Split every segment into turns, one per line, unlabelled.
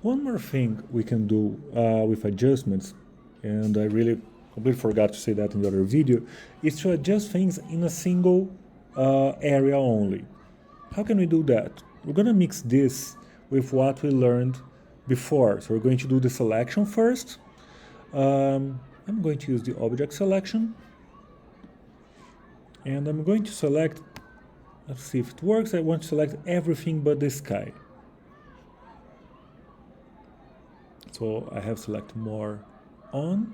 One more thing we can do with adjustments, and I really completely forgot to say that in the other video, is to adjust things in a single area only. How can we do that? We're going to mix this with what we learned before. So we're going to do the selection first. I'm going to use the object selection. And I'm going to select, let's see if it works. I want to select everything but the sky. So I have select more on.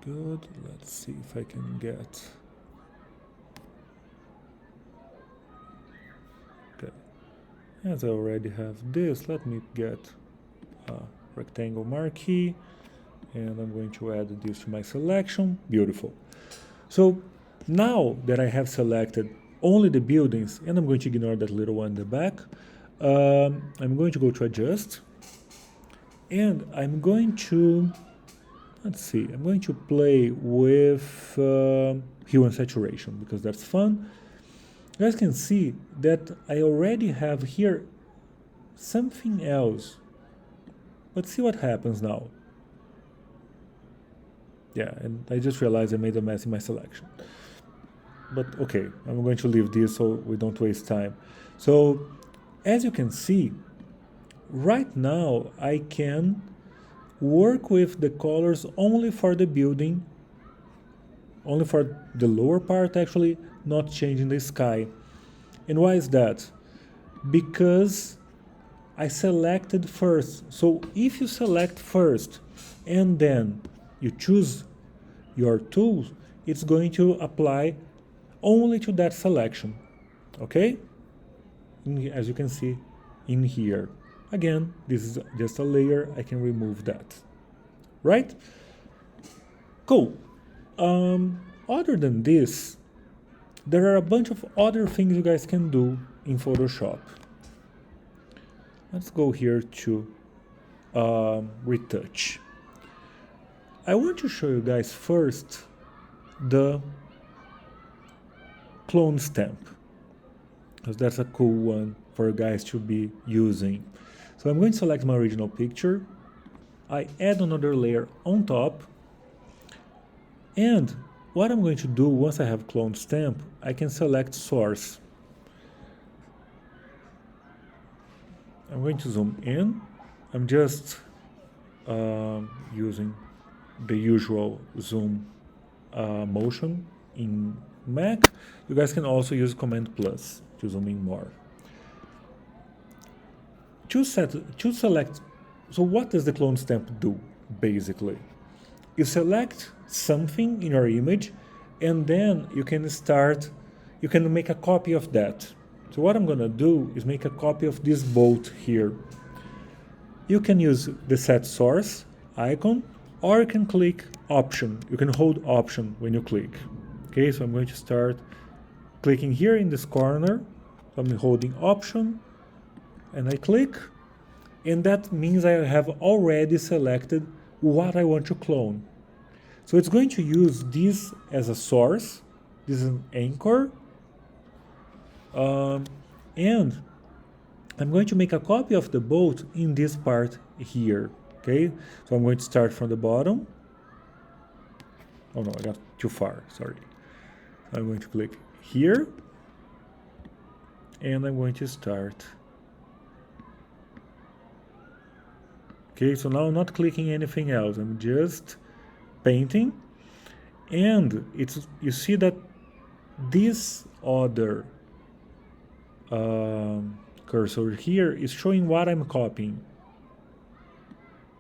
Good. Let's see if I can get. Okay. As I already have this, let me get a rectangle marquee, and I'm going to add this to my selection. Beautiful. So now that I have selected only the buildings, and I'm going to ignore that little one in the back, I'm going to go to adjust, and I'm going to, let's see, I'm going to play with hue and saturation because that's fun. You guys can see that I already have here something else. Let's see what happens now. Yeah, and I just realized I made a mess in my selection. But okay, I'm going to leave this so we don't waste time. So as you can see, right now I can work with the colors only for the building, only for the lower part actually, not changing the sky. And why is that? Because I selected first. So if you select first and then you choose your tools, it's going to apply only to that selection. Okay? As you can see in here. Again, this is just a layer. I can remove that. Right? Cool. Other than this, there are a bunch of other things you guys can do in Photoshop. Let's go here to Retouch. I want to show you guys first the clone stamp, because that's a cool one for you guys to be using. So I'm going to select my original picture. I add another layer on top. And what I'm going to do once I have clone stamp, I can select source. I'm going to zoom in. I'm just using the usual zoom motion in Mac. You guys can also use Command Plus to zoom in more. To select, so what does the clone stamp do, basically? You select something in your image, and then you can make a copy of that. So what I'm gonna do is make a copy of this bolt here. You can use the set source icon, or you can click option. You can hold option when you click. Okay, so I'm going to start clicking here in this corner. So I'm holding option, and I click, and that means I have already selected what I want to clone. So it's going to use this as a source. This is an anchor. And I'm going to make a copy of the bolt in this part here. Okay, so I'm going to start from the bottom. Oh no, I got too far, sorry. I'm going to click here. And I'm going to start. Okay, so now I'm not clicking anything else. I'm just painting, and you see that this other cursor here is showing what I'm copying.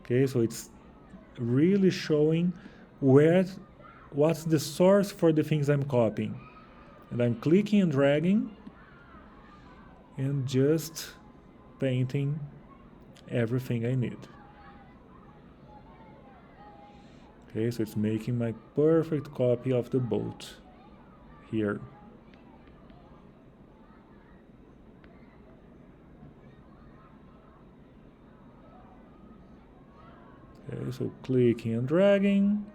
Okay, so it's really showing what's the source for the things I'm copying, and I'm clicking and dragging and just painting everything I need. Okay, so it's making my perfect copy of the boat here. Okay, so clicking and dragging.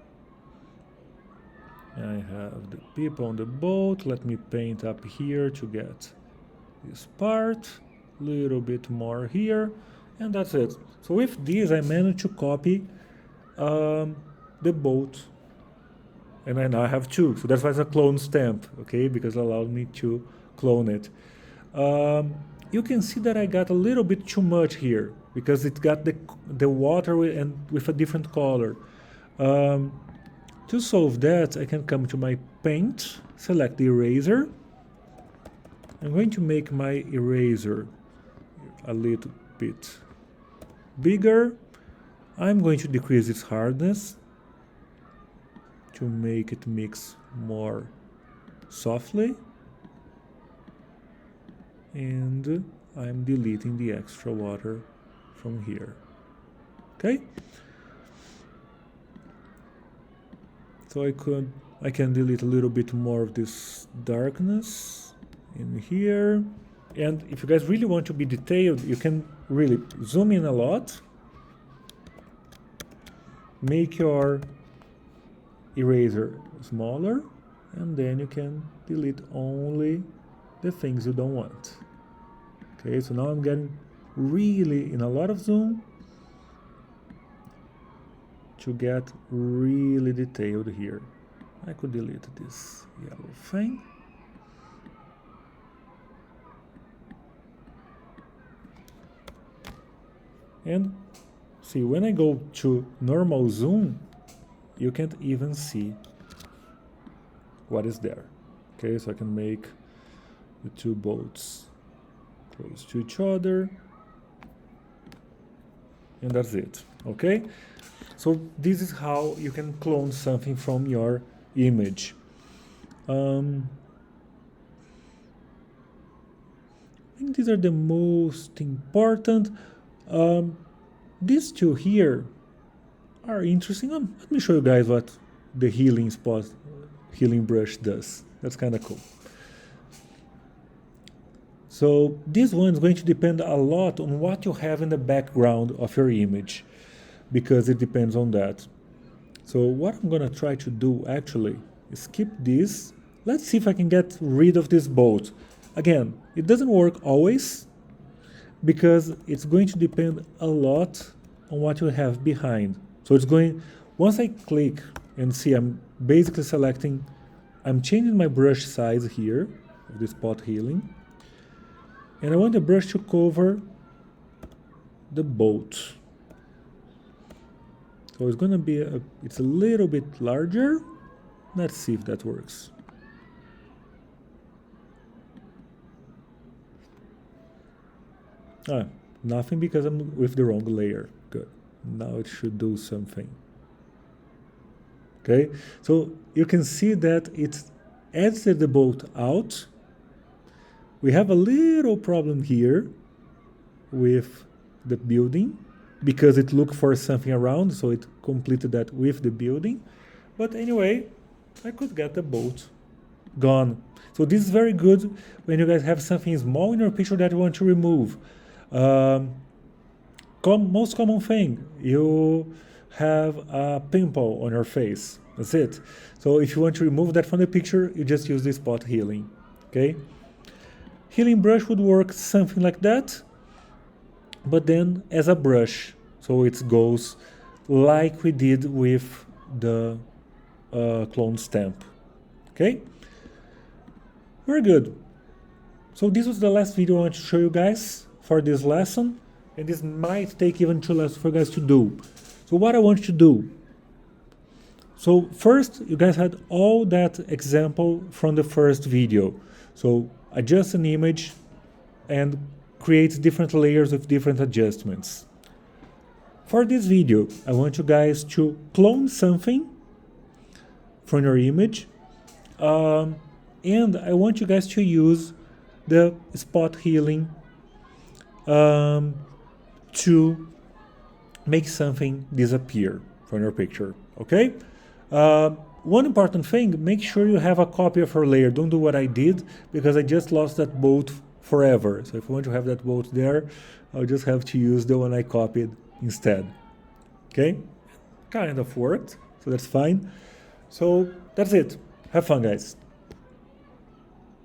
I have the people on the boat. Let me paint up here to get this part. little bit more here, and that's it. So with this, I managed to copy the boat, and I now have two. So that's why it's a clone stamp, okay? Because it allowed me to clone it. You can see that I got a little bit too much here because it got the water with a different color. To solve that, I can come to my paint, select the eraser. I'm going to make my eraser a little bit bigger. I'm going to decrease its hardness to make it mix more softly. And I'm deleting the extra water from here. Okay? So I can delete a little bit more of this darkness in here. And if you guys really want to be detailed, you can really zoom in a lot. Make your eraser smaller, and then you can delete only the things you don't want. Okay, so now I'm getting really in a lot of zoom to get really detailed here. I could delete this yellow thing. And see, when I go to normal zoom, you can't even see what is there. Okay, so I can make the two boats close to each other, and that's it. Okay, so this is how you can clone something from your image. I think these are the most important. These two here are interesting. Let me show you guys what the healing brush does. That's kind of cool. So this one is going to depend a lot on what you have in the background of your image, because it depends on that. So what I'm going to try to do actually is skip this. Let's see if I can get rid of this boat. Again, it doesn't work always, because it's going to depend a lot on what you have behind. So it's going, once I click and see, I'm basically selecting, I'm changing my brush size here, of the spot healing. And I want the brush to cover the boat. So it's going to be, it's a little bit larger. Let's see if that works. Nothing, because I'm with the wrong layer. Good. Now it should do something. Okay, so you can see that it edited the boat out. We have a little problem here with the building, because it looked for something around, so it completed that with the building. But anyway, I could get the boat gone. So this is very good when you guys have something small in your picture that you want to remove. Most common thing, you have a pimple on your face. That's it. So if you want to remove that from the picture, you just use the spot healing. Okay. Healing brush would work something like that, but then as a brush, so it goes like we did with the clone stamp. Okay, very good. So this was the last video I wanted to show you guys for this lesson, and this might take even 2 lessons for you guys to do. So what I want you to do, so first you guys had all that example from the first video. So adjust an image and create different layers with different adjustments. For this video, I want you guys to clone something from your image, and I want you guys to use the spot healing to make something disappear from your picture, okay? One important thing, make sure you have a copy of your layer. Don't do what I did, because I just lost that boat forever. So if you want to have that boat there, I'll just have to use the one I copied instead. Okay? Kind of worked, so that's fine. So that's it. Have fun, guys.